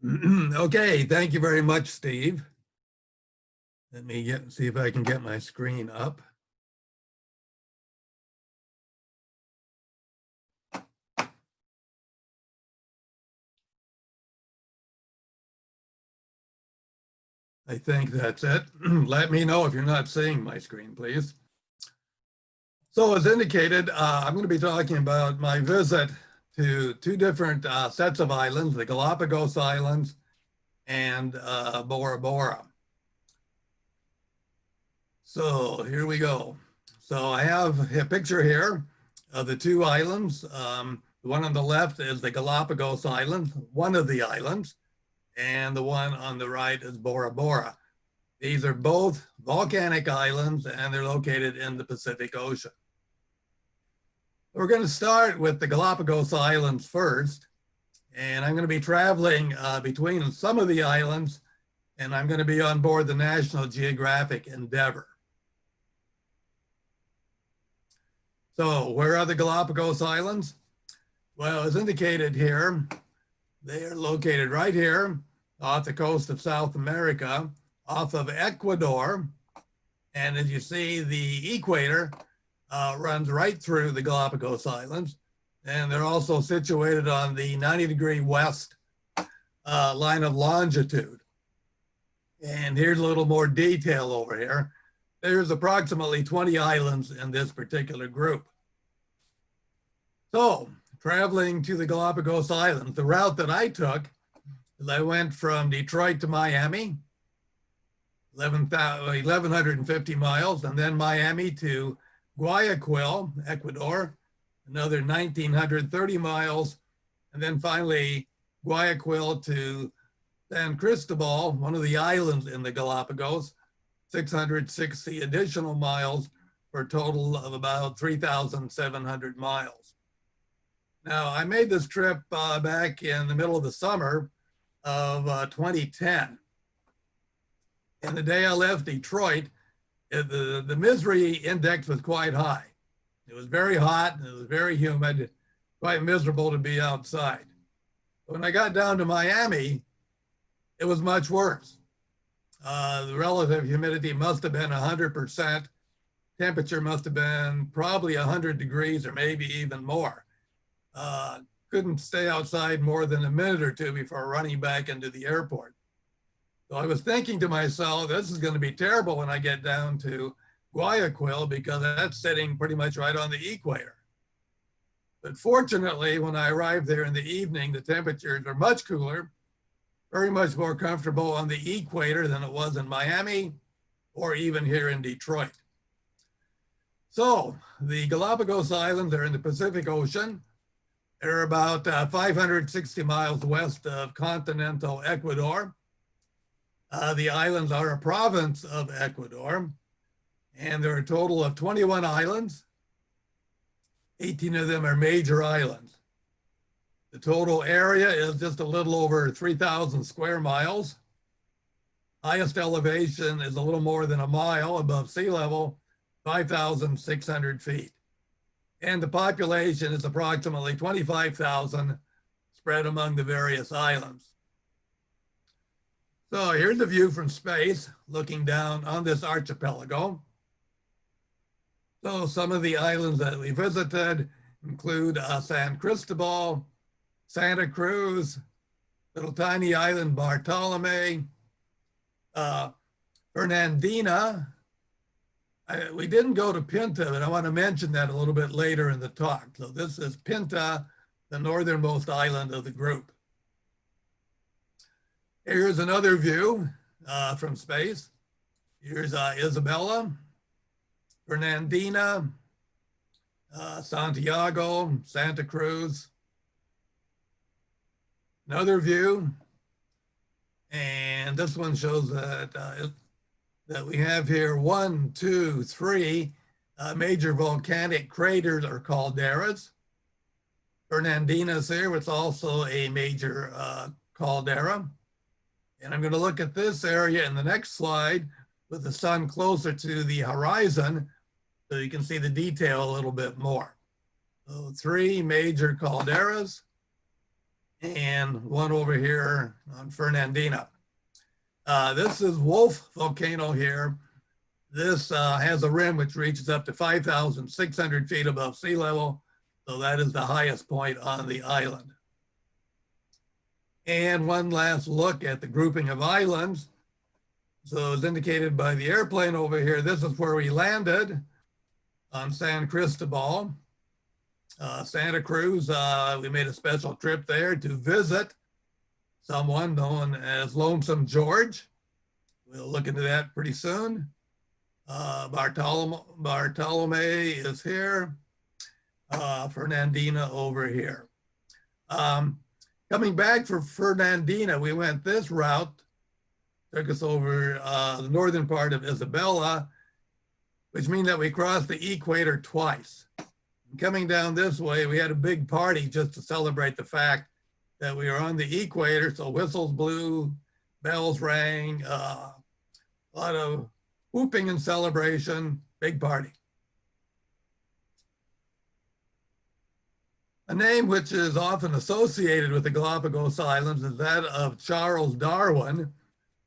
Okay, thank you very much, Steve. Let me see if I can get my screen up. I think that's it. Let me know if you're not seeing my screen, please. So as indicated, I'm going to be talking about my visit to two different sets of islands, the Galapagos Islands and Bora Bora. So here we go. So I have a picture here of the two islands. The one on the left is the Galapagos Islands, one of the islands, and the one on the right is Bora Bora. These are both volcanic islands and they're located in the Pacific Ocean. We're going to start with the Galapagos Islands first, and I'm going to be traveling between some of the islands, and I'm going to be on board the National Geographic Endeavour. So where are the Galapagos Islands? Well, as indicated here, they are located right here off the coast of South America, off of Ecuador. And as you see, the equator runs right through the Galapagos Islands. And they're also situated on the 90-degree west line of longitude. And here's a little more detail over here. There's approximately 20 islands in this particular group. So traveling to the Galapagos Islands, the route that I took is I went from Detroit to Miami, 1,150 miles, and then Miami to Guayaquil, Ecuador, another 1,930 miles, and then finally Guayaquil to San Cristobal, one of the islands in the Galapagos, 660 additional miles for a total of about 3,700 miles. Now, I made this trip back in the middle of the summer of 2010. And the day I left Detroit, the misery index was quite high. It was very hot and it was very humid, quite miserable to be outside. When I got down to Miami, it was much worse. The relative humidity must have been 100%. Temperature must have been probably 100 degrees or maybe even more. Couldn't stay outside more than a minute or two before running back into the airport. So I was thinking to myself, this is going to be terrible when I get down to Guayaquil because that's sitting pretty much right on the equator. But fortunately, when I arrived there in the evening, the temperatures are much cooler, very much more comfortable on the equator than it was in Miami or even here in Detroit. So the Galapagos Islands are in the Pacific Ocean. They're about 560 miles west of continental Ecuador. The islands are a province of Ecuador, and there are a total of 21 islands. 18 of them are major islands. The total area is just a little over 3,000 square miles. Highest elevation is a little more than a mile above sea level, 5,600 feet. And the population is approximately 25,000 spread among the various islands. So here's a view from space looking down on this archipelago. So some of the islands that we visited include San Cristobal, Santa Cruz, little tiny island Bartolome, Fernandina. We didn't go to Pinta, but I want to mention that a little bit later in the talk. So this is Pinta, the northernmost island of the group. Here's another view from space. Here's Isabella, Fernandina, Santiago, Santa Cruz. Another view, and this one shows that we have here 1, 2, 3 major volcanic craters or calderas. Fernandina's here, it's also a major caldera. And I'm going to look at this area in the next slide with the sun closer to the horizon so you can see the detail a little bit more. So 3 major calderas. and one over here on Fernandina. This is Wolf Volcano here. This has a rim which reaches up to 5,600 feet above sea level. So that is the highest point on the island. And one last look at the grouping of islands. So as indicated by the airplane over here, this is where we landed on San Cristobal. Santa Cruz, we made a special trip there to visit someone known as Lonesome George. We'll look into that pretty soon. Bartolome is here. Fernandina over here. Coming back for Fernandina, we went this route, took us over the northern part of Isabela, which means that we crossed the equator twice. And coming down this way, we had a big party just to celebrate the fact that we were on the equator. So whistles blew, bells rang, a lot of whooping and celebration, big party. A name which is often associated with the Galapagos Islands is that of Charles Darwin,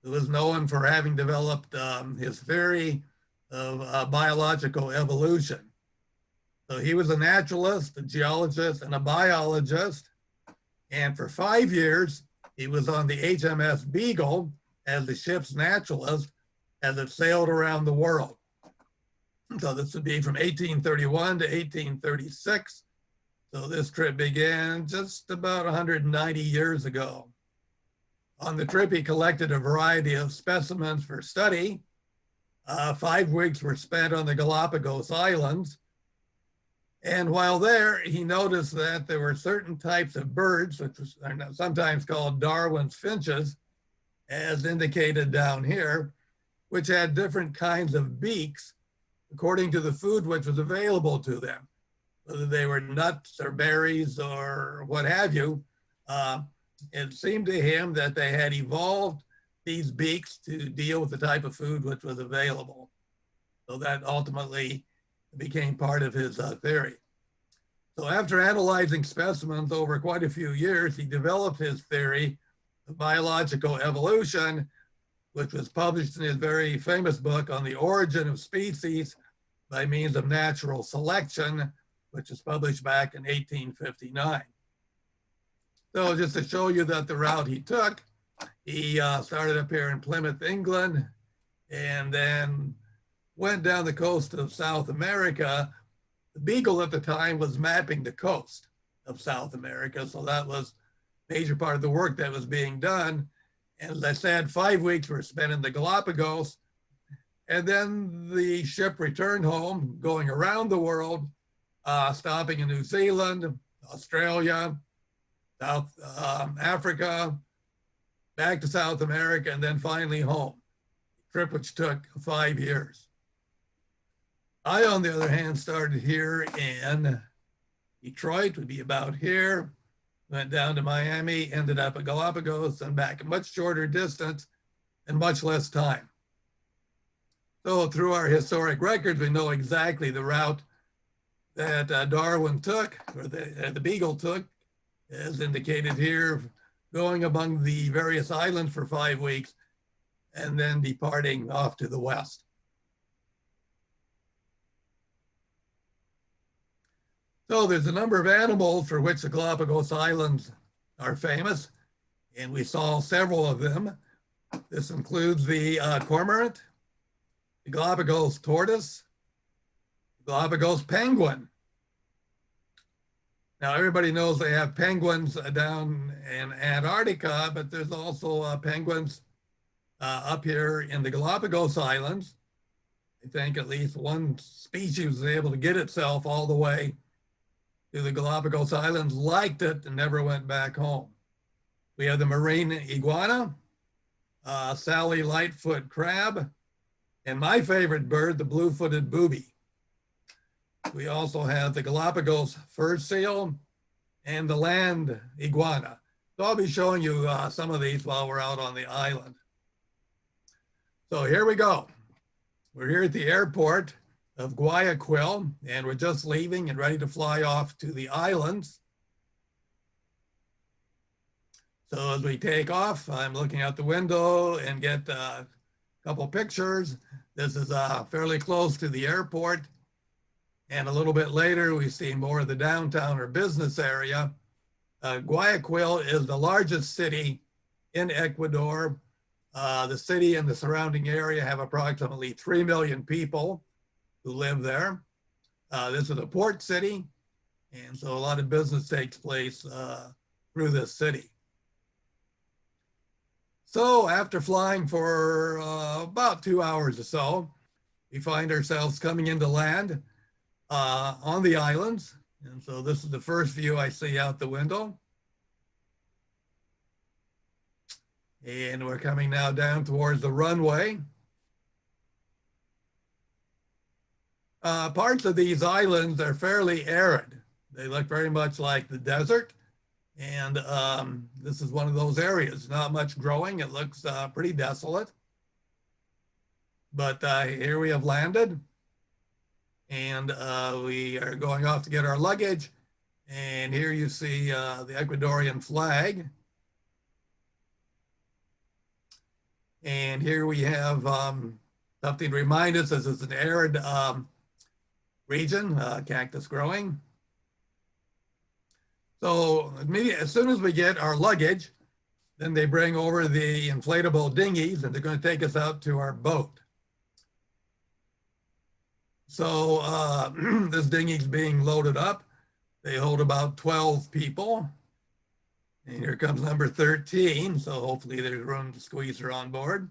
who was known for having developed his theory of biological evolution. So he was a naturalist, a geologist, and a biologist. And for 5 years, he was on the HMS Beagle as the ship's naturalist as it sailed around the world. So this would be from 1831 to 1836. So this trip began just about 190 years ago. On the trip, he collected a variety of specimens for study. 5 weeks were spent on the Galapagos Islands. And while there, he noticed that there were certain types of birds, which are sometimes called Darwin's finches, as indicated down here, which had different kinds of beaks according to the food which was available to them, whether they were nuts or berries or what have you. It seemed to him that they had evolved these beaks to deal with the type of food which was available. So that ultimately became part of his theory. So after analyzing specimens over quite a few years, he developed his theory of biological evolution, which was published in his very famous book on the origin of species by means of natural selection, which was published back in 1859. So just to show you that the route he took, he started up here in Plymouth, England, and then went down the coast of South America. The Beagle at the time was mapping the coast of South America, so that was a major part of the work that was being done. And as I said, 5 weeks were spent in the Galapagos, and then the ship returned home, going around the world, stopping in New Zealand, Australia, South Africa, back to South America, and then finally home. A trip which took 5 years. I, on the other hand, started here in Detroit, would be about here, went down to Miami, ended up at Galapagos, and back a much shorter distance and much less time. So through our historic records, we know exactly the route that Darwin took, or the Beagle took, as indicated here, going among the various islands for 5 weeks and then departing off to the west. So there's a number of animals for which the Galapagos Islands are famous, and we saw several of them. This includes the cormorant, the Galapagos tortoise, the Galapagos penguin. Now, everybody knows they have penguins down in Antarctica, but there's also penguins up here in the Galapagos Islands. I think at least one species was able to get itself all the way to the Galapagos Islands, liked it, and never went back home. We have the marine iguana, Sally Lightfoot crab, and my favorite bird, the blue-footed booby. We also have the Galapagos fur seal and the land iguana. So I'll be showing you some of these while we're out on the island. So here we go. We're here at the airport of Guayaquil, and we're just leaving and ready to fly off to the islands. So as we take off, I'm looking out the window and get a couple pictures. This is fairly close to the airport. And a little bit later, we see more of the downtown or business area. Guayaquil is the largest city in Ecuador. The city and the surrounding area have approximately 3 million people who live there. This is a port city, and so a lot of business takes place through this city. So after flying for about 2 hours or so, we find ourselves coming into land on the islands. And so this is the first view I see out the window. And we're coming now down towards the runway. Parts of these islands are fairly arid. They look very much like the desert. And this is one of those areas, not much growing. It looks pretty desolate. But here we have landed. And we are going off to get our luggage. And here you see the Ecuadorian flag. And here we have something to remind us this is an arid region, cactus growing. So as soon as we get our luggage, then they bring over the inflatable dinghies and they're going to take us out to our boat. So this dinghy's being loaded up. They hold about 12 people. And here comes number 13. So hopefully there's room to squeeze her on board.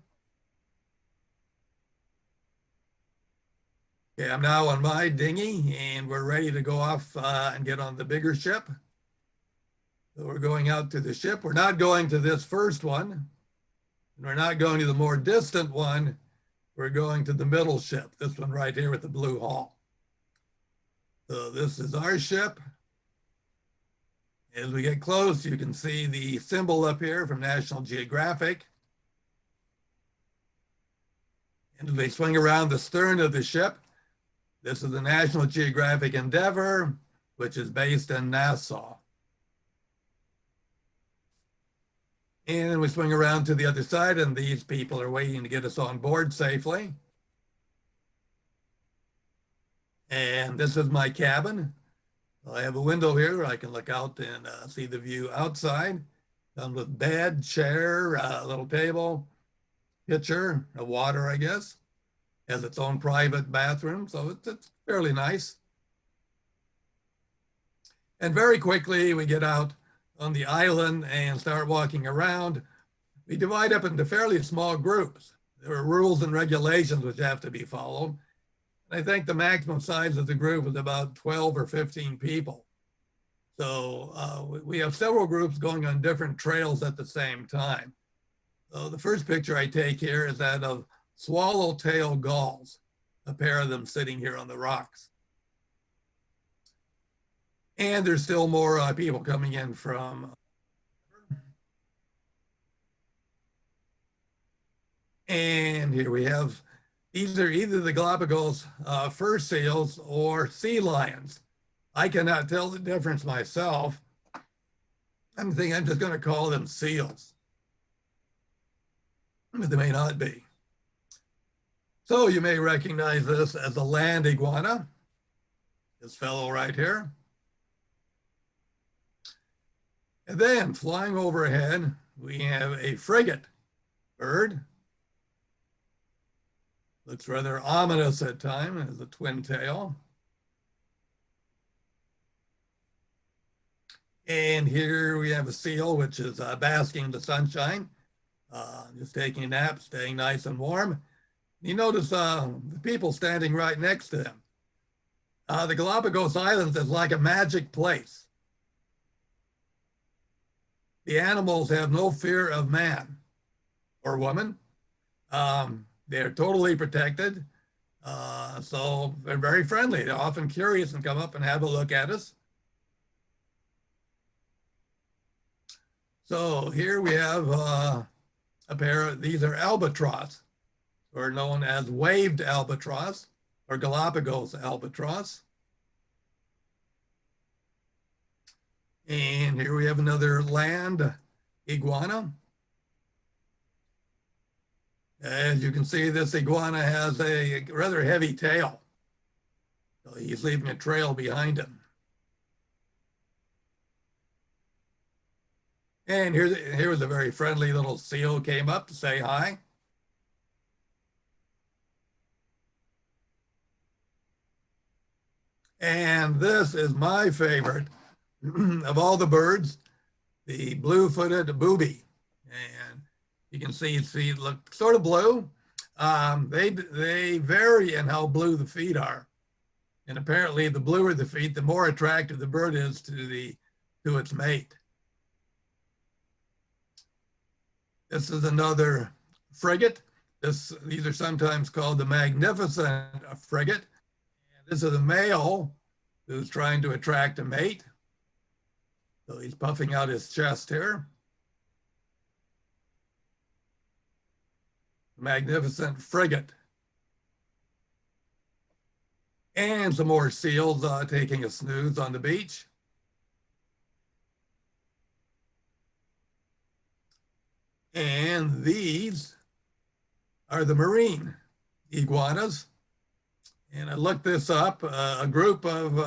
Okay, I'm now on my dinghy and we're ready to go off and get on the bigger ship. So we're going out to the ship. We're not going to this first one. And we're not going to the more distant one. We're going to the middle ship, this one right here with the blue hull. So this is our ship. As we get close, you can see the symbol up here from National Geographic. And as we swing around the stern of the ship, this is the National Geographic Endeavour, which is based in Nassau. And we swing around to the other side, and these people are waiting to get us on board safely. And this is my cabin. I have a window here. I can look out and see the view outside. Comes with bed, chair, a little table, pitcher, of water, I guess. Has its own private bathroom, so it's fairly nice. And very quickly, we get out on the island and start walking around. We divide up into fairly small groups. There are rules and regulations which have to be followed. I think the maximum size of the group is about 12 or 15 people. So we have several groups going on different trails at the same time. So the first picture I take here is that of swallowtail gulls, a pair of them sitting here on the rocks. And there's still more people coming in from. And here we have, these are either the Galapagos fur seals or sea lions. I cannot tell the difference myself. I'm thinking I'm just going to call them seals, but they may not be. So you may recognize this as a land iguana, this fellow right here. And then flying overhead, we have a frigate bird. Looks rather ominous at times, has a twin tail. And here we have a seal, which is basking in the sunshine, just taking a nap, staying nice and warm. You notice the people standing right next to him. The Galapagos Islands is like a magic place. The animals have no fear of man or woman. They're totally protected. So they're very friendly. They're often curious and come up and have a look at us. So here we have a pair of, these are albatross, or known as waved albatross or Galapagos albatross. And here we have another land iguana. As you can see, this iguana has a rather heavy tail. So he's leaving a trail behind him. And here was a very friendly little seal came up to say hi. And this is my favorite of all the birds, the blue-footed booby. And you can see his feet look sort of blue. They vary in how blue the feet are. And apparently the bluer the feet, the more attractive the bird is to its mate. This is another frigate. These are sometimes called the magnificent frigate. And this is a male who's trying to attract a mate. So he's puffing out his chest here. Magnificent frigate. And some more seals taking a snooze on the beach. And these are the marine iguanas. And I looked this up. A group of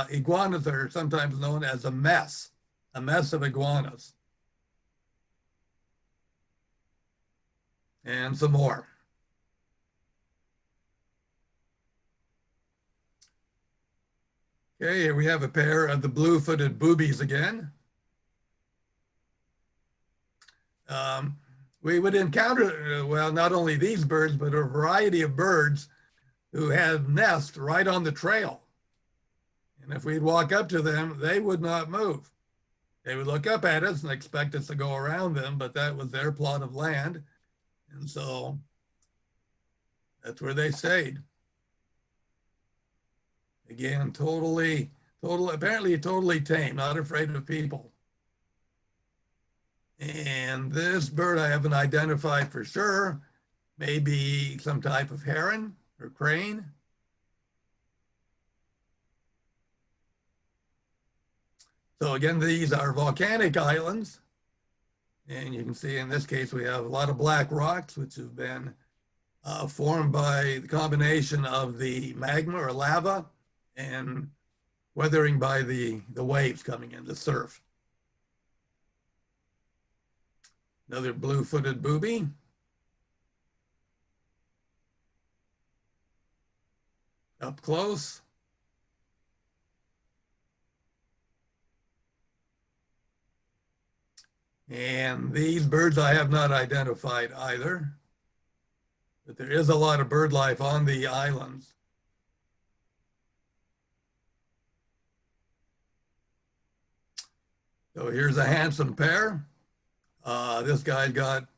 iguanas are sometimes known as a mess of iguanas. And some more. Okay, here we have a pair of the blue-footed boobies again. We would encounter, well, not only these birds, but a variety of birds who have nests right on the trail. And if we'd walk up to them, they would not move. They would look up at us and expect us to go around them, but that was their plot of land. And so that's where they stayed. Again, apparently totally tame, not afraid of people. And this bird I haven't identified for sure, maybe some type of heron or crane. So again, these are volcanic islands. And you can see in this case, we have a lot of black rocks, which have been formed by the combination of the magma or lava and weathering by the waves coming in, the surf. Another blue-footed booby. Up close. And these birds I have not identified either, but there is a lot of bird life on the islands. So here's a handsome pair. This guy's got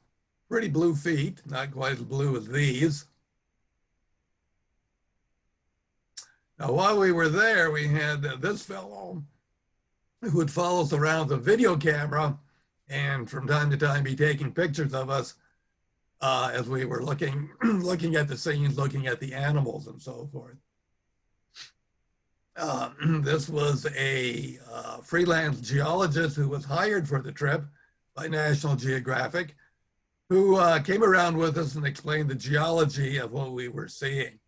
pretty blue feet, not quite as blue as these. Now, while we were there, we had this fellow who would follow us around with a video camera and from time to time be taking pictures of us as we were looking at the scenes, looking at the animals and so forth. This was a freelance geologist who was hired for the trip by National Geographic, who came around with us and explained the geology of what we were seeing.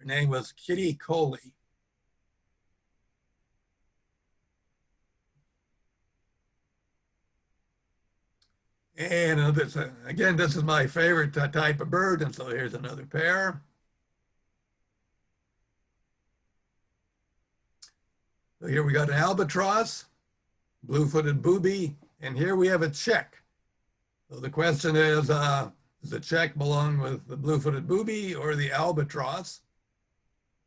Her name was Kitty Coley. And again, this is my favorite type of bird, and so here's another pair. So here we got an albatross, blue-footed booby, and here we have a chick. So the question is, does the chick belong with the blue-footed booby or the albatross?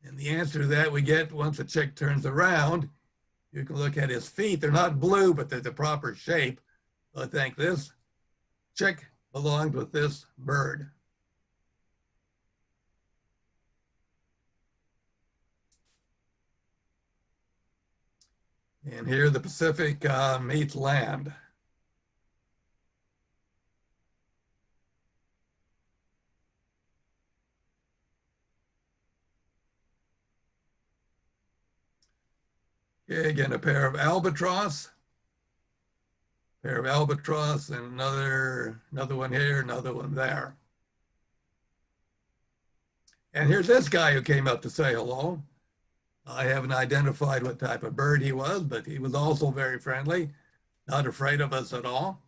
And the answer to that we get once the chick turns around. You can look at his feet. They're not blue, but they're the proper shape. So I think this chick belonged with this bird. And here the Pacific meets land. Okay, again, a pair of albatross. pair of albatross, and another one here, another one there. And here's this guy who came up to say hello. I haven't identified what type of bird he was, but he was also very friendly, not afraid of us at all.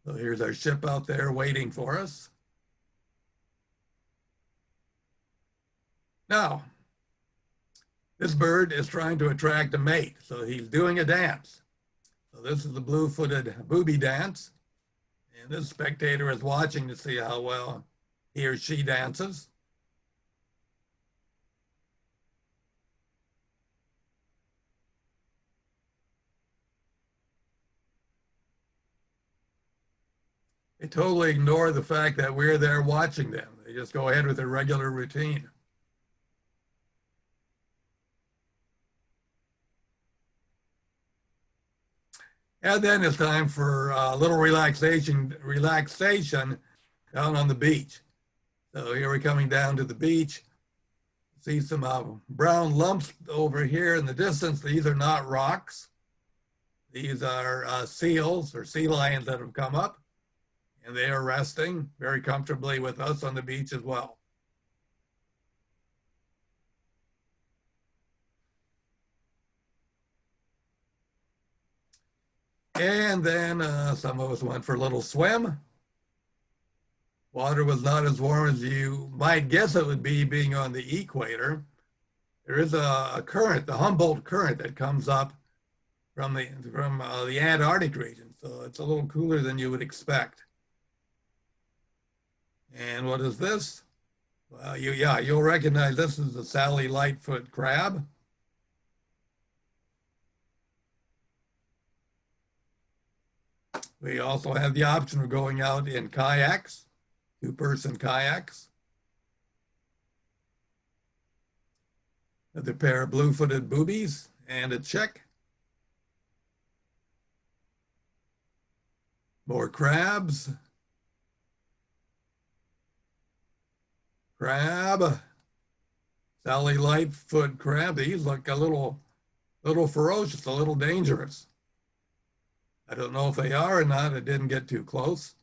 So here's our ship out there waiting for us. Now, this bird is trying to attract a mate, so he's doing a dance. So this is the blue-footed booby dance, and this spectator is watching to see how well he or she dances. They totally ignore the fact that we're there watching them. They just go ahead with their regular routine. And then it's time for a little relaxation down on the beach. So here we're coming down to the beach. See some brown lumps over here in the distance. These are not rocks. These are seals or sea lions that have come up, and they are resting very comfortably with us on the beach as well. And then some of us went for a little swim. Water was not as warm as you might guess it would be, being on the equator. There is a current, the Humboldt current, that comes up from the Antarctic region. So it's a little cooler than you would expect. And what is this? Well, you'll recognize this is the Sally Lightfoot crab. We also have the option of going out in kayaks, two-person kayaks. Another pair of blue-footed boobies and a chick. More crabs. Crab. Sally Lightfoot crab. These look a little ferocious, a little dangerous. I don't know if they are or not. I didn't get too close.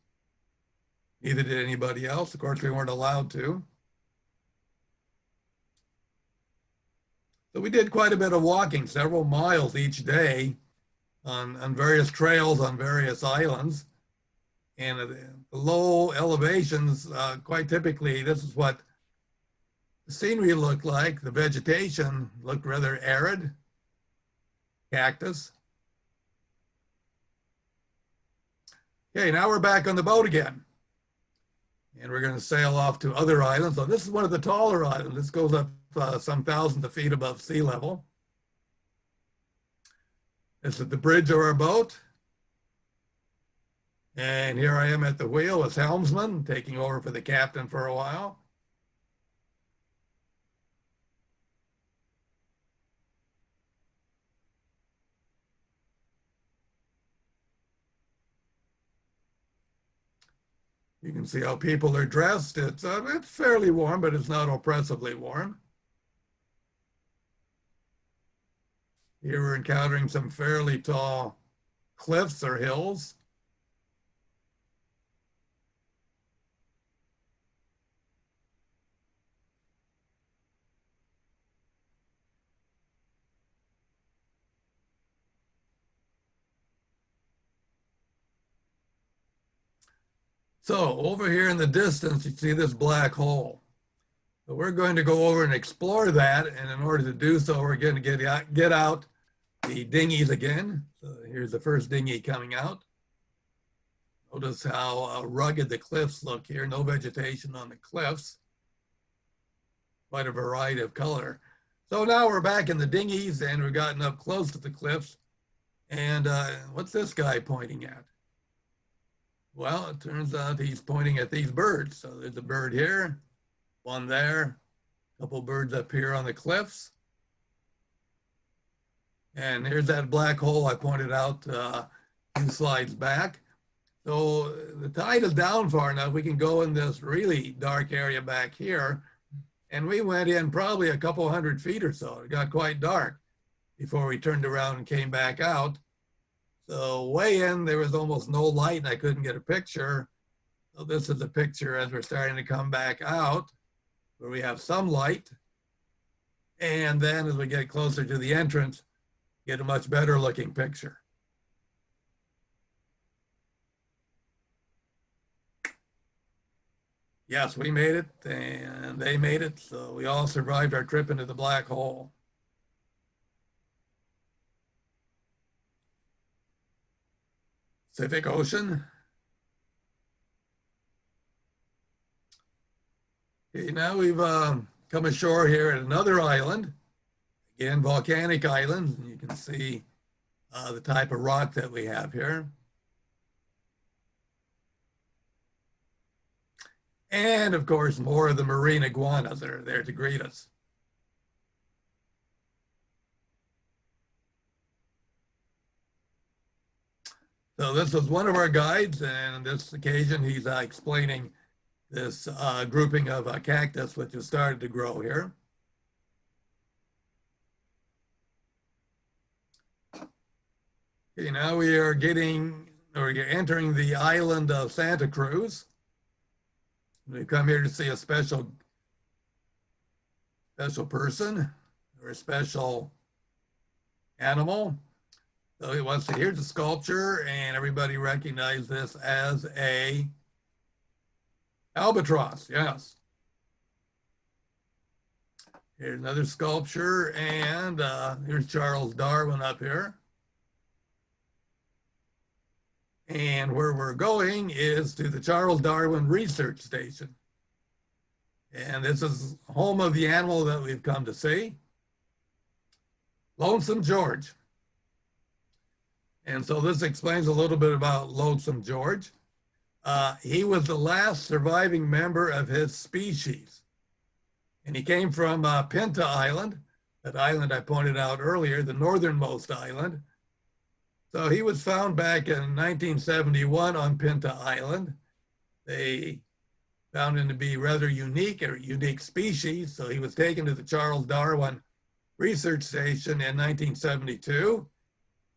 Neither did anybody else. Of course, we weren't allowed to. So we did quite a bit of walking, several miles each day on various trails on various islands. And the low elevations, quite typically, this is what the scenery looked like. The vegetation looked rather arid, cactus. Okay, now we're back on the boat again. And we're going to sail off to other islands. So this is one of the taller islands. This goes up some thousands of feet above sea level. This is the bridge of our boat. And here I am at the wheel as helmsman, taking over for the captain for a while. You can see how people are dressed. It's fairly warm, but it's not oppressively warm. Here we're encountering some fairly tall cliffs or hills. So over here in the distance, you see this black hole. So we're going to go over and explore that. And in order to do so, we're going to get out the dinghies again. So here's the first dinghy coming out. Notice how rugged the cliffs look here. No vegetation on the cliffs. Quite a variety of color. So now we're back in the dinghies and we've gotten up close to the cliffs. And what's this guy pointing at? Well, it turns out he's pointing at these birds. So there's a bird here, one there, a couple birds up here on the cliffs. And here's that black hole I pointed out 2 slides back. So the tide is down far enough, we can go in this really dark area back here. And we went in probably a couple 100 feet or so. It got quite dark. before we turned around and came back out. So way in, there was almost no light and I couldn't get a picture. So this is a picture as we're starting to come back out where we have some light. And then as we get closer to the entrance, get a much better looking picture. Yes, we made it and they made it. So we all survived our trip into the black hole. Pacific Ocean. Okay, now we've come ashore here at another island, again, volcanic island. You can see the type of rock that we have here. And of course, more of the marine iguanas that are there to greet us. So this was one of our guides, and on this occasion, he's explaining this grouping of cactus, which has started to grow here. Okay, now we're entering the island of Santa Cruz. We come here to see a special person or a special animal. So he wants to, here's a sculpture, and everybody recognizes this as a albatross, yes. Here's another sculpture, and here's Charles Darwin up here. And where we're going is to the Charles Darwin Research Station. And this is home of the animal that we've come to see, Lonesome George. And so this explains a little bit about Lonesome George. He was the last surviving member of his species. And he came from Pinta Island, that island I pointed out earlier, the northernmost island. So he was found back in 1971 on Pinta Island. They found him to be rather unique, a unique species. So he was taken to the Charles Darwin Research Station in 1972.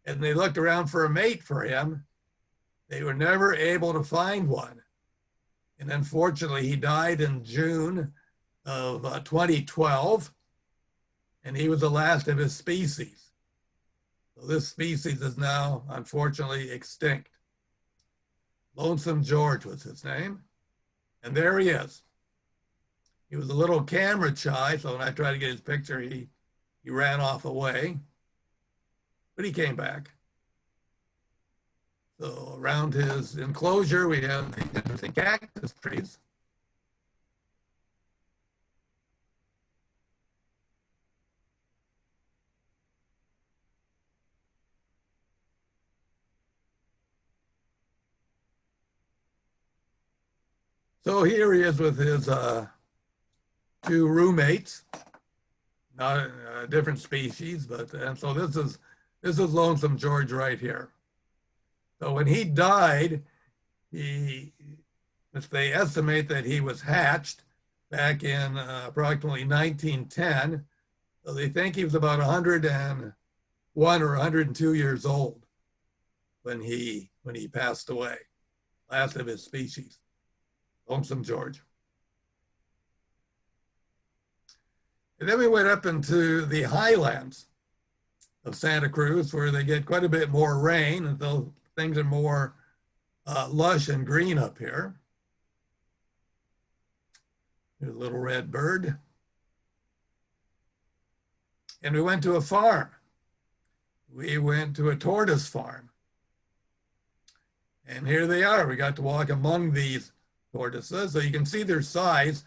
And they looked around for a mate for him. They were never able to find one. And unfortunately, he died in June of 2012. And he was the last of his species. So this species is now, unfortunately, extinct. Lonesome George was his name. And there he is. He was a little camera shy, so when I tried to get his picture, he ran off away. But he came back. So around his enclosure, we have the interesting cactus trees. So here he is with his two roommates, not a different species, but and so this is Lonesome George right here. So when he died, they estimate that he was hatched back in approximately 1910. So they think he was about 101 or 102 years old when he passed away, last of his species. Lonesome George. And then we went up into the highlands of Santa Cruz, where they get quite a bit more rain, and though things are more lush and green up here. There's a little red bird. And we went to a farm. We went to a tortoise farm. And here they are. We got to walk among these tortoises. So you can see their size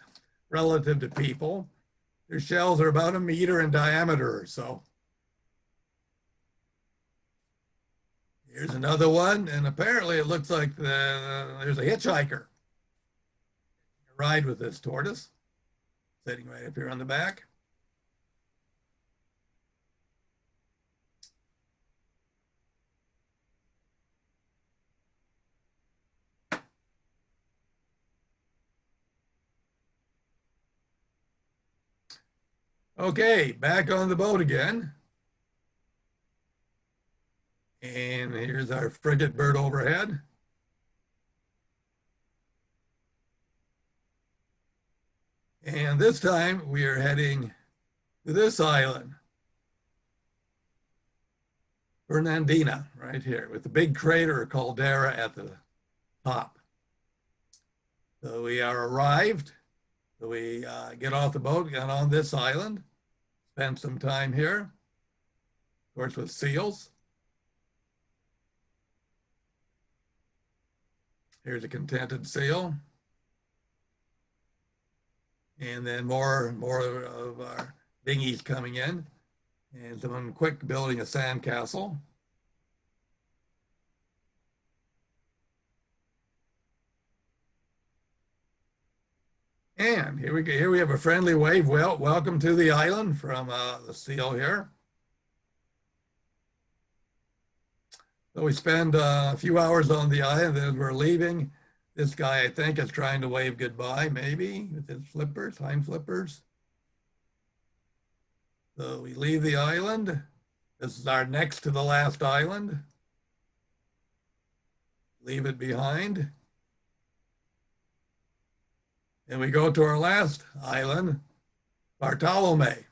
relative to people. Their shells are about 1 meter in diameter or so. Here's another one, and apparently it looks like there's a hitchhiker. Ride with this tortoise, sitting right up here on the back. Okay, back on the boat again. And here's our frigate bird overhead. And this time we are heading to this island, Fernandina, right here, with the big crater or caldera at the top. So we are arrived. So we get off the boat, got on this island, spent some time here, of course, with seals. Here's a contented seal. And then more of our dinghies coming in, and someone quick building a sandcastle. And here we go. Here we have a friendly wave. Well, welcome to the island from the seal here. So we spend a few hours on the island. As we're leaving, this guy, I think, is trying to wave goodbye, maybe with his flippers, hind flippers. So we leave the island. This is our next to the last island. Leave it behind. And we go to our last island, Bartolome.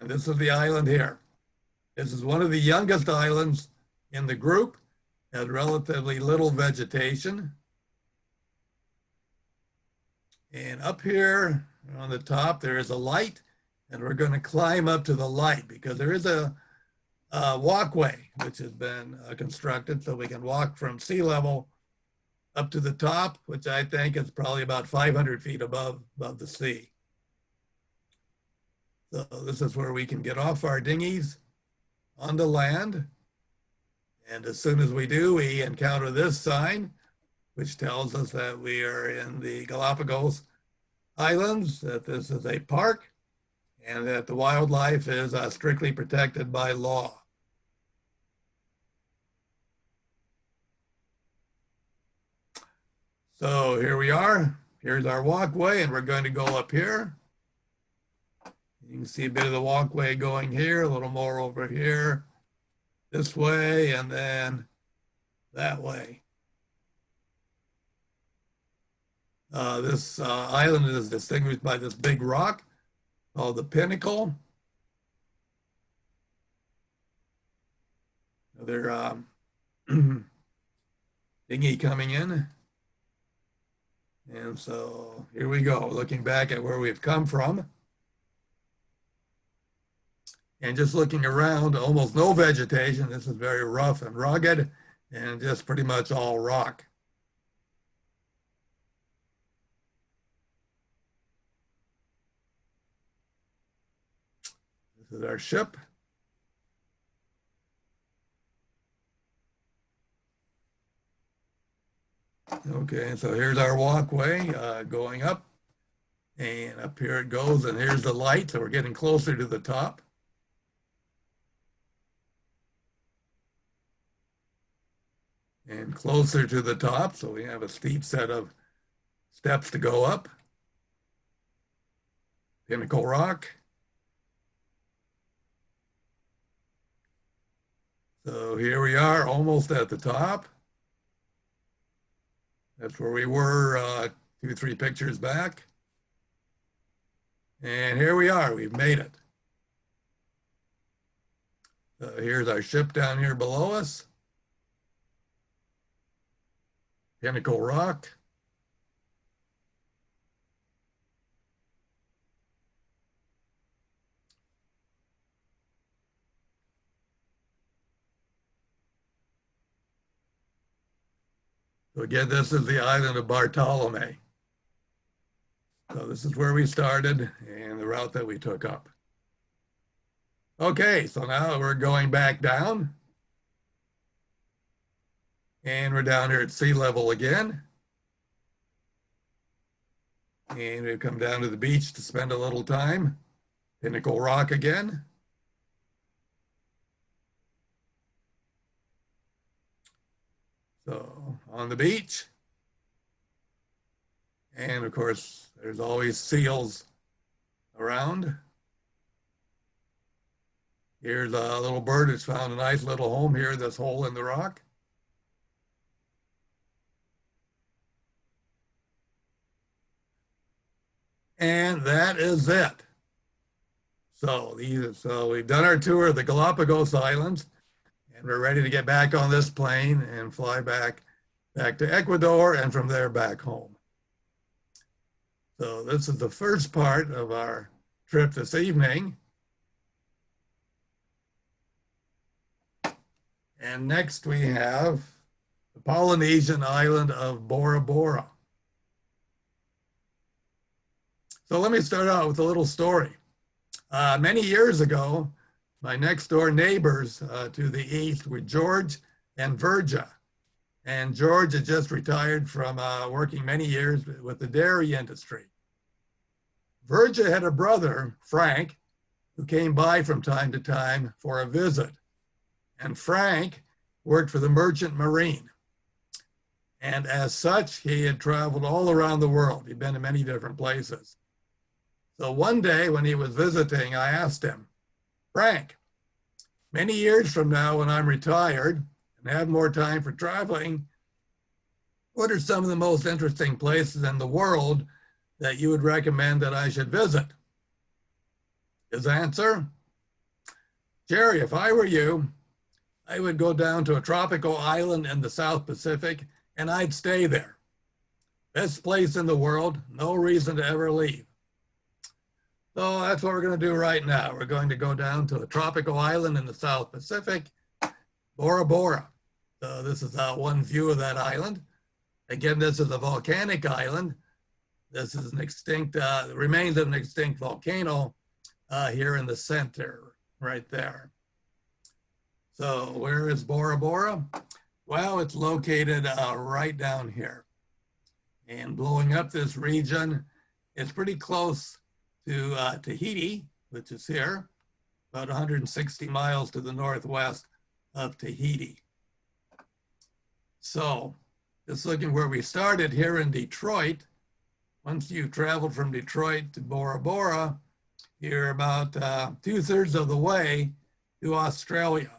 And this is the island here. This is one of the youngest islands in the group, has relatively little vegetation. And up here on the top, there is a light, and we're going to climb up to the light because there is a walkway which has been constructed so we can walk from sea level up to the top, which I think is probably about 500 feet above the sea. So this is where we can get off our dinghies onto land. And as soon as we do, we encounter this sign, which tells us that we are in the Galapagos Islands, that this is a park, and that the wildlife is strictly protected by law. So here we are. Here's our walkway, and we're going to go up here. You can see a bit of the walkway going here, a little more over here, this way, and then that way. This island is distinguished by this big rock called the Pinnacle. Another dinghy coming in. And so here we go, looking back at where we've come from. And just looking around, almost no vegetation. This is very rough and rugged and just pretty much all rock. This is our ship. Okay, so here's our walkway going up, and up here it goes, and here's the light, so we're getting closer to the top. And closer to the top, so we have a steep set of steps to go up. Pinnacle Rock. So here we are, almost at the top. That's where we were 2, 3 pictures back. And here we are, we've made it. So here's our ship down here below us. Pinnacle Rock. So again, this is the island of Bartolome. So this is where we started and the route that we took up. Okay, so now we're going back down. And we're down here at sea level again. And we've come down to the beach to spend a little time. Pinnacle Rock again. So on the beach. And of course, there's always seals around. Here's a little bird that's found a nice little home here, this hole in the rock. And that is it. So we've done our tour of the Galapagos Islands, and we're ready to get back on this plane and fly back to Ecuador, and from there back home. So this is the first part of our trip this evening. And next we have the Polynesian island of Bora Bora. So let me start out with a little story. Many years ago, my next door neighbors to the east were George and Virgia. And George had just retired from working many years with the dairy industry. Virgia had a brother, Frank, who came by from time to time for a visit. And Frank worked for the Merchant Marine. And as such, he had traveled all around the world. He'd been to many different places. So one day when he was visiting, I asked him, Frank, many years from now when I'm retired and have more time for traveling, what are some of the most interesting places in the world that you would recommend that I should visit? His answer, Jerry, if I were you, I would go down to a tropical island in the South Pacific and I'd stay there. Best place in the world, no reason to ever leave. So that's what we're going to do right now. We're going to go down to a tropical island in the South Pacific, Bora Bora. So this is one view of that island. Again, this is a volcanic island. This is an extinct, remains of an extinct volcano here in the center, right there. So where is Bora Bora? Well, it's located right down here. And blowing up this region, it's pretty close to Tahiti, which is here, about 160 miles to the northwest of Tahiti. So just looking where we started here in Detroit, once you've traveled from Detroit to Bora Bora, you're about 2/3 of the way to Australia.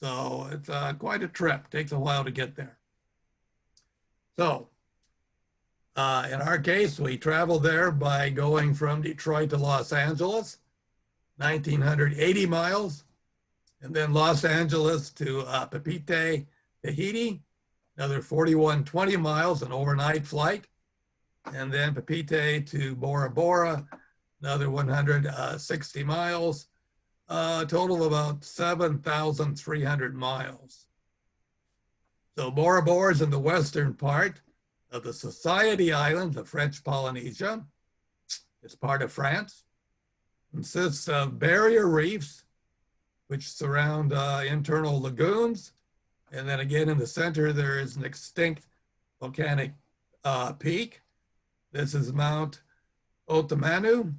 So it's quite a trip. Takes a while to get there. So in our case, we traveled there by going from Detroit to Los Angeles, 1,980 miles, and then Los Angeles to Papeete, Tahiti, another 4,120 miles, an overnight flight, and then Papeete to Bora Bora, another 160 miles, a total of about 7,300 miles. So Bora Bora is in the western part of the Society Islands of French Polynesia. It's part of France. It consists of barrier reefs, which surround internal lagoons. And then again in the center, there is an extinct volcanic peak. This is Mount Otamanu,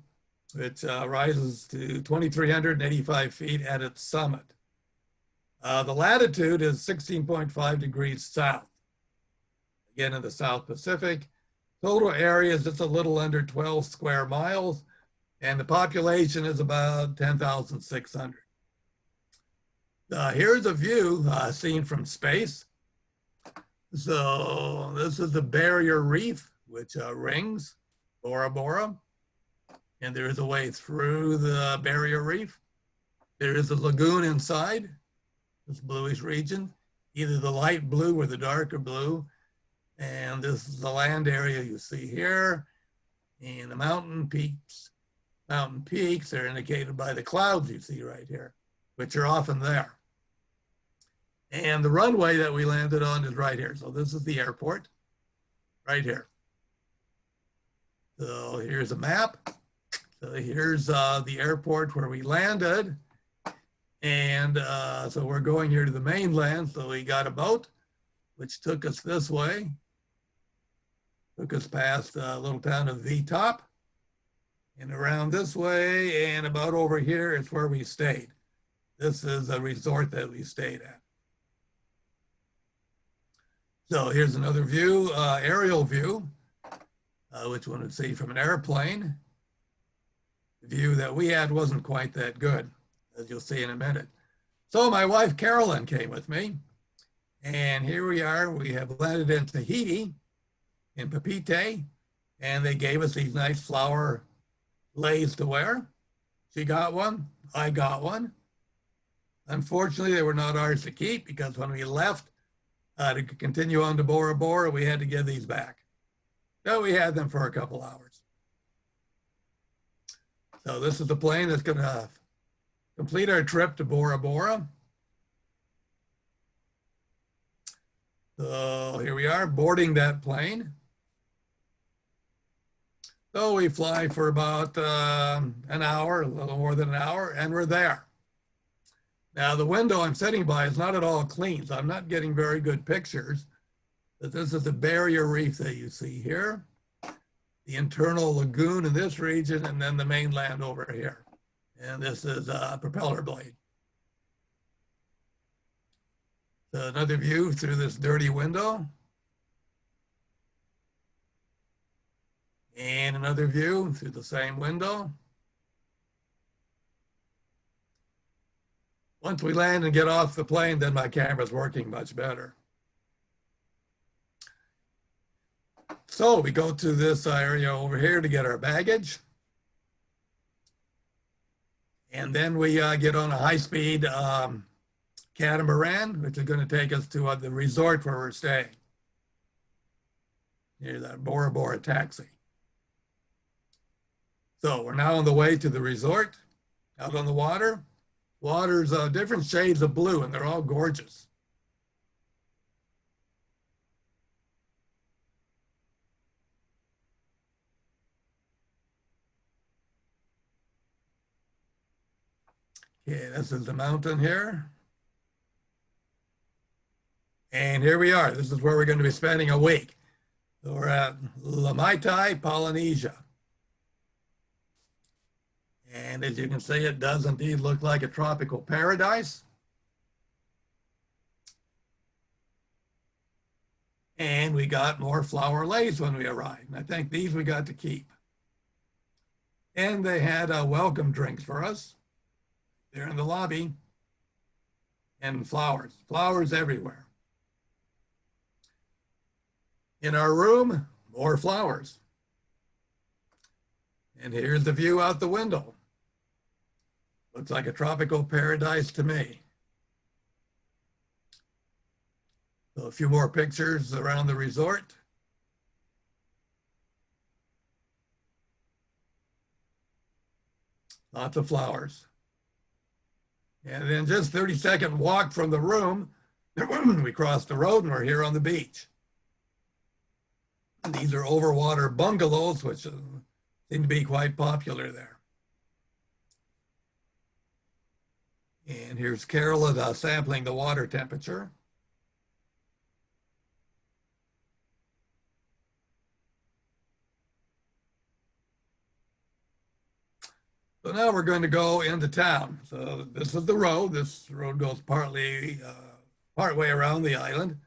which rises to 2,385 feet at its summit. The latitude is 16.5 degrees south. Again, in the South Pacific. Total area is just a little under 12 square miles, and the population is about 10,600. Here's a view seen from space. So this is the barrier reef, which rings Bora Bora, and there is a way through the barrier reef. There is a lagoon inside this bluish region, either the light blue or the darker blue. And this is the land area you see here. And the mountain peaks are indicated by the clouds you see right here, which are often there. And the runway that we landed on is right here. So this is the airport, right here. So here's a map. So here's the airport where we landed. And so we're going here to the mainland. So we got a boat, which took us this way. Took us past a little town of V-Top and around this way, and about over here is where we stayed. This is a resort that we stayed at. So here's another view, aerial view, which one would see from an airplane. The view that we had wasn't quite that good. as you'll see in a minute. So my wife Carolyn came with me, and here we are. We have landed in Tahiti, in Papeete, and they gave us these nice flower leis to wear. She got one, I got one. Unfortunately, they were not ours to keep because when we left to continue on to Bora Bora, we had to give these back. So we had them for a couple hours. So this is the plane that's going to complete our trip to Bora Bora. So here we are boarding that plane. So we fly for about an hour, a little more than an hour, and we're there. Now the window I'm sitting by is not at all clean, so I'm not getting very good pictures. But this is the barrier reef that you see here, the internal lagoon in this region, and then the mainland over here. And this is a propeller blade. So another view through this dirty window. And another view through the same window. Once we land and get off the plane, then my camera's working much better. So we go to this area over here to get our baggage. And then we get on a high-speed catamaran, which is going to take us to the resort where we're staying. Here's that Bora Bora taxi. So we're now on the way to the resort, out on the water. Water's different shades of blue, and they're all gorgeous. Okay, this is the mountain here. And here we are. This is where we're going to be spending a week. So we're at Lamaitai, Polynesia. And as you can see, it does indeed look like a tropical paradise. And we got more flower leis when we arrived. And I think these we got to keep. And they had welcome drinks for us. They're in the lobby. And flowers, flowers everywhere. In our room, more flowers. And here's the view out the window. Looks like a tropical paradise to me. So a few more pictures around the resort. Lots of flowers. And then just 30-second walk from the room, we crossed the road and we're here on the beach. And these are overwater bungalows, which seem to be quite popular there. And here's Carolyn sampling the water temperature. So now we're going to go into town. So this is the road. This road goes part way around the island.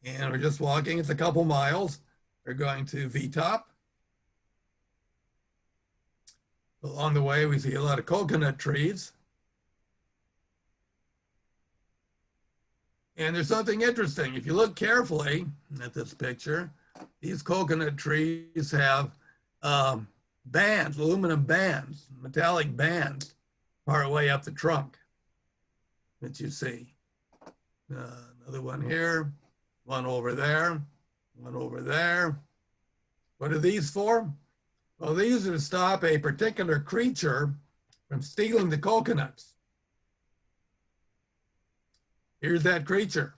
And we're just walking. It's a couple miles. We're going to V-Top. Along the way, we see a lot of coconut trees. And there's something interesting. If you look carefully at this picture, these coconut trees have bands, aluminum bands, metallic bands, part way up the trunk that you see. Another one here, one over there, one over there. What are these for? Well, these are to stop a particular creature from stealing the coconuts. Here's that creature.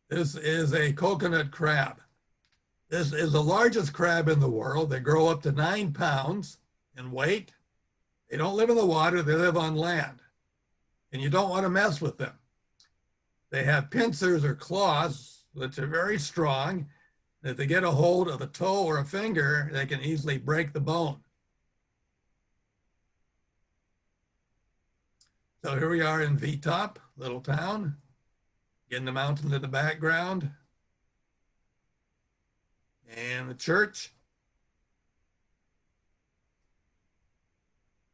This is a coconut crab. This is the largest crab in the world. They grow up to 9 pounds in weight. They don't live in the water, they live on land. And you don't want to mess with them. They have pincers or claws, which are very strong. If they get a hold of a toe or a finger, they can easily break the bone. So here we are in V-Top, little town, getting the mountains in the background, and the church.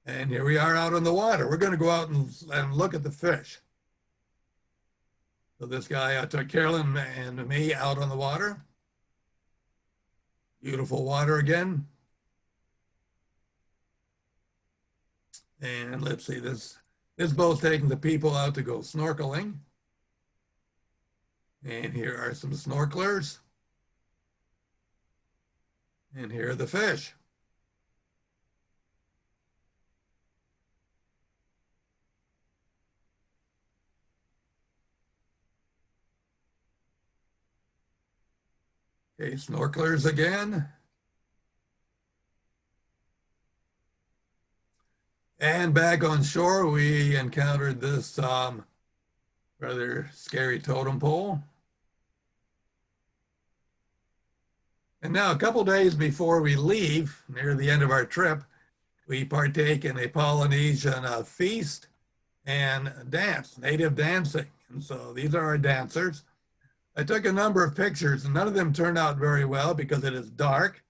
And here we are out on the water. We're going to go out and look at the fish. So this guy took Carolyn and me out on the water. Beautiful water again. And let's see, this boat's taking the people out to go snorkeling. And here are some snorkelers. And here are the fish. Okay, snorkelers again. And back on shore, we encountered this rather scary totem pole. And now a couple days before we leave, near the end of our trip, we partake in a Polynesian feast and dance, native dancing. And so these are our dancers. I took a number of pictures and none of them turned out very well because it is dark.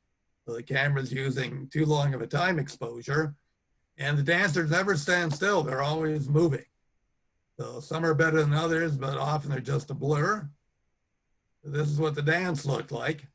So the camera's using too long of a time exposure. And the dancers never stand still, they're always moving. So some are better than others, but often they're just a blur. So this is what the dance looked like.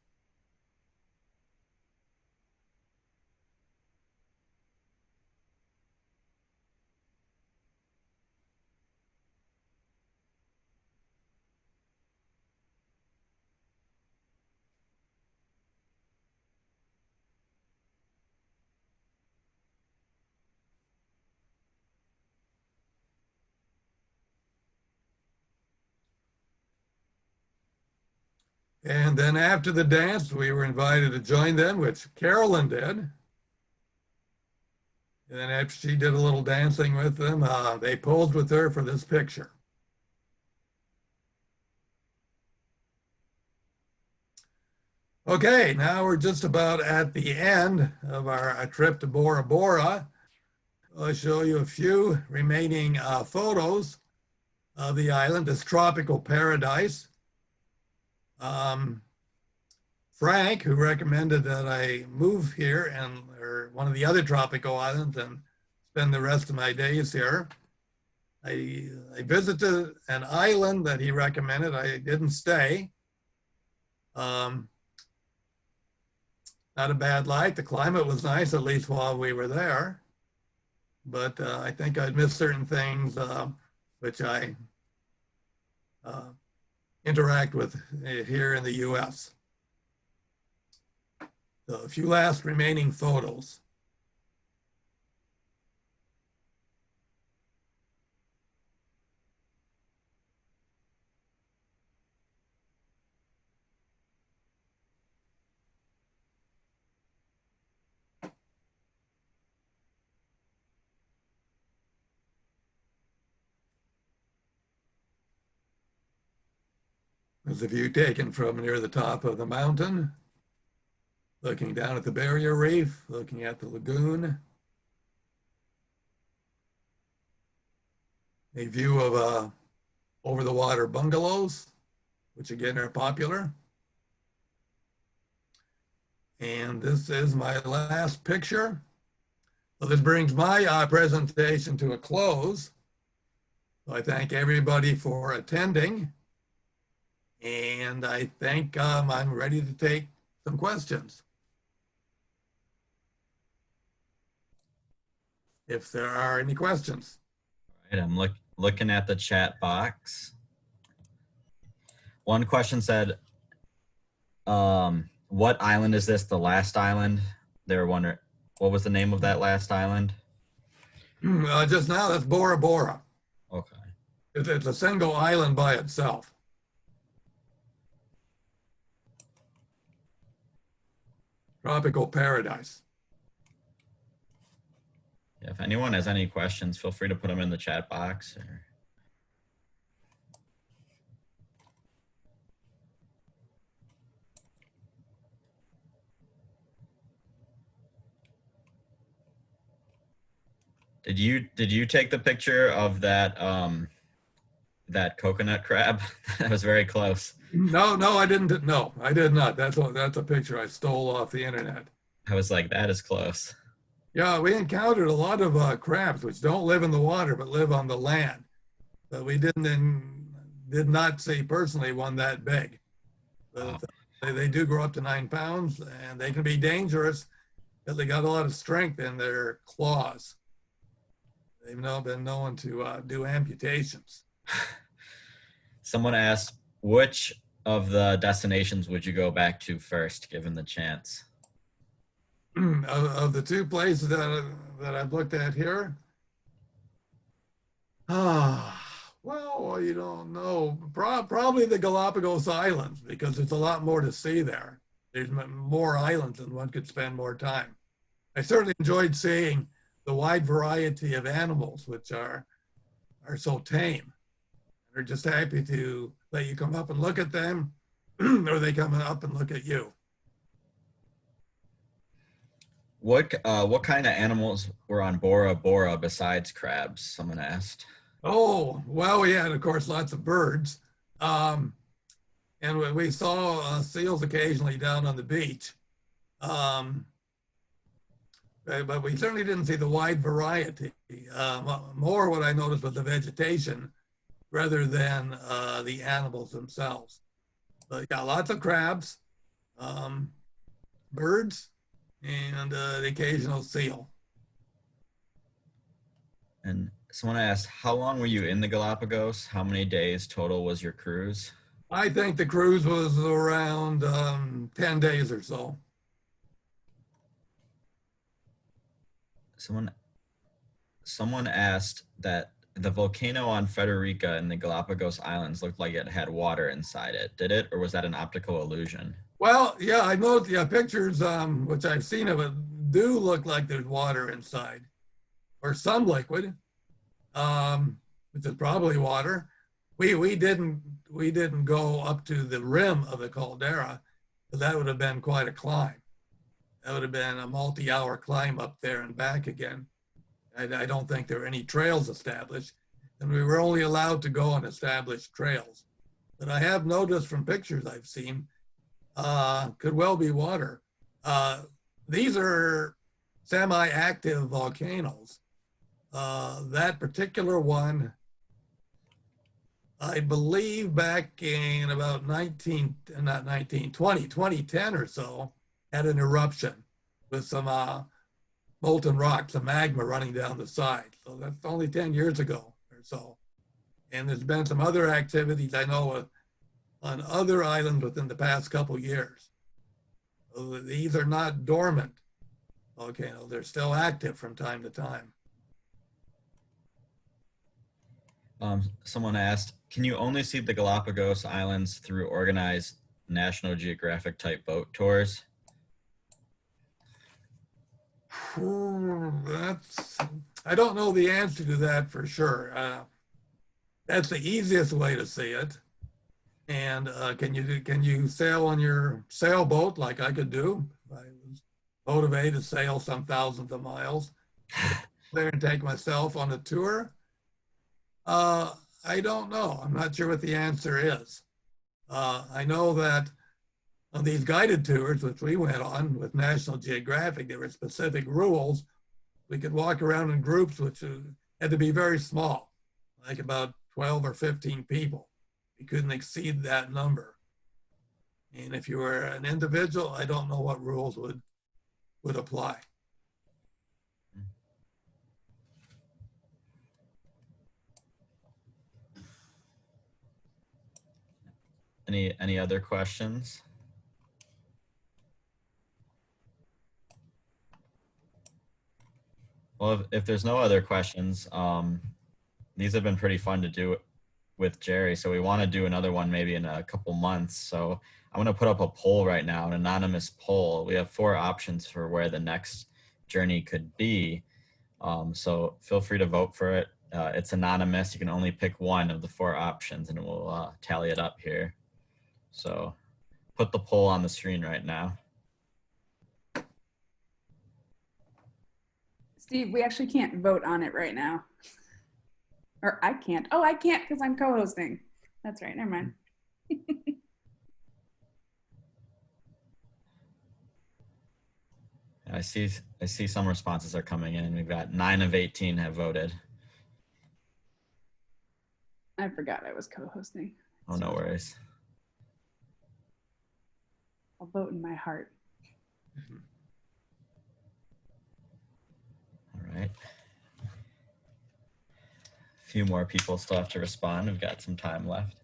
And then after the dance, we were invited to join them, which Carolyn did. And then after she did a little dancing with them, they posed with her for this picture. Okay, now we're just about at the end of our trip to Bora Bora. I'll show you a few remaining photos of the island, this tropical paradise. Frank, who recommended that I move here or one of the other tropical islands and spend the rest of my days here. I visited an island that he recommended. I didn't stay. Not a bad life. The climate was nice, at least while we were there. But I think I'd missed certain things which I interact with here in the US. So a few last remaining photos. There's a view taken from near the top of the mountain, looking down at the barrier reef, looking at the lagoon. A view of over the water bungalows, which again are popular. And this is my last picture. So this brings my presentation to a close. So I thank everybody for attending. And I think I'm ready to take some questions. If there are any questions. All right, I'm looking at the chat box. One question said, what island is this, the last island? They were wondering, what was the name of that last island? Just now, that's Bora Bora. Okay. It's a single island by itself. Tropical paradise. Yeah, if anyone has any questions, feel free to put them in the chat box. Did you take the picture of that that coconut crab? That was very close. No, I didn't. No, I did not. That's a picture I stole off the internet. I was like, that is close. Yeah, we encountered a lot of crabs which don't live in the water but live on the land. But we did not see personally one that big. Wow. But they do grow up to 9 pounds, and they can be dangerous because they got a lot of strength in their claws. They've now been known to do amputations. Someone asked, which of the destinations would you go back to first, given the chance? Of the two places that I've looked at here, well, you don't know. Probably the Galapagos Islands because there's a lot more to see there. There's more islands and one could spend more time. I certainly enjoyed seeing the wide variety of animals which are so tame. They're just happy to let you come up and look at them, or they come up and look at you. What kind of animals were on Bora Bora besides crabs? Someone asked. Oh, well, we had, of course, lots of birds. Um, and we saw seals occasionally down on the beach. Um, but we certainly didn't see the wide variety. More what I noticed was the vegetation rather than the animals themselves. But yeah, lots of crabs, um, birds, and the occasional seal. And someone asked, how long were you in the Galapagos? How many days total was your cruise? I think the cruise was around 10 days or so. Someone asked that the volcano on Frederica in the Galapagos Islands looked like it had water inside it. Did it, or was that an optical illusion? Well, yeah, I know the pictures, which I've seen of it, do look like there's water inside or some liquid, which is probably water. We didn't go up to the rim of the caldera, but that would have been quite a climb. That would have been a multi-hour climb up there and back again. I don't think there were any trails established, and we were only allowed to go on established trails. But I have noticed from pictures I've seen, could well be water. These are semi-active volcanoes. That particular one, I believe back in about 2010 or so, had an eruption with some molten rock, some magma running down the side. So that's only 10 years ago or so. And there's been some other activities I know on other islands within the past couple years. So these are not dormant volcanoes. They're still active from time to time. Someone asked, can you only see the Galapagos Islands through organized National Geographic type boat tours? I don't know the answer to that for sure. That's the easiest way to see it. And can you sail on your sailboat like I could do? I was motivated to sail some thousands of miles there and take myself on a tour. I don't know. I'm not sure what the answer is. I know that on these guided tours, which we went on with National Geographic, there were specific rules. We could walk around in groups, which had to be very small, like about 12 or 15 people. You couldn't exceed that number. And if you were an individual, I don't know what rules would apply. Any other questions? Well, if there's no other questions, these have been pretty fun to do with Jerry. So we want to do another one maybe in a couple months. So I'm going to put up a poll right now, an anonymous poll. We have 4 options for where the next journey could be. So feel free to vote for it. It's anonymous. You can only pick one of the 4 options and we'll tally it up here. So put the poll on the screen right now. Steve, we actually can't vote on it right now. Or I can't. Oh, I can't because I'm co-hosting. That's right. Never mind. I see some responses are coming in. We've got 9 of 18 have voted. I forgot I was co-hosting. Oh, no worries. I'll vote in my heart. All right. A few more people still have to respond. We've got some time left.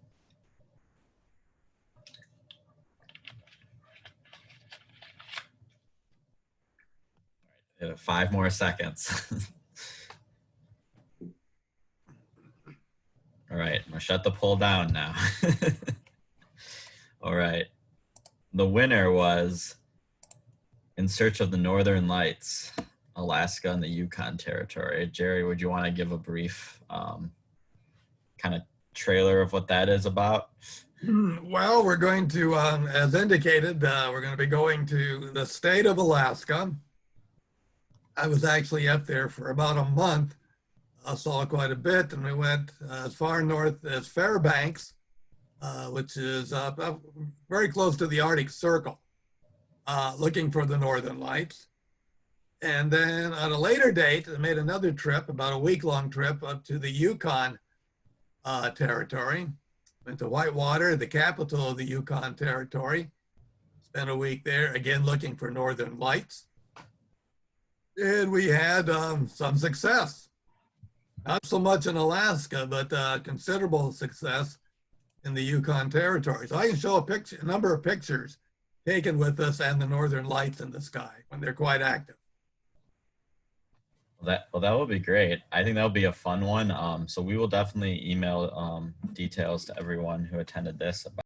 5 more seconds. All right, I'm gonna shut the poll down now. All right. The winner was In Search of the Northern Lights, Alaska and the Yukon Territory. Jerry, would you want to give a brief kind of trailer of what that is about? Well, we're going to, as indicated, we're going to be going to the state of Alaska. I was actually up there for about a month. I saw quite a bit, and we went as far north as Fairbanks, which is very close to the Arctic Circle, looking for the Northern Lights. And then at a later date, I made another trip, about a week-long trip up to the Yukon Territory. Went to Whitewater, the capital of the Yukon Territory. Spent a week there, again looking for Northern Lights. And we had some success. Not so much in Alaska, but considerable success in the Yukon Territory. So I can show a number of pictures taken with us and the Northern Lights in the sky when they're quite active. That would be great. I think that would be a fun one. So we will definitely email details to everyone who attended this about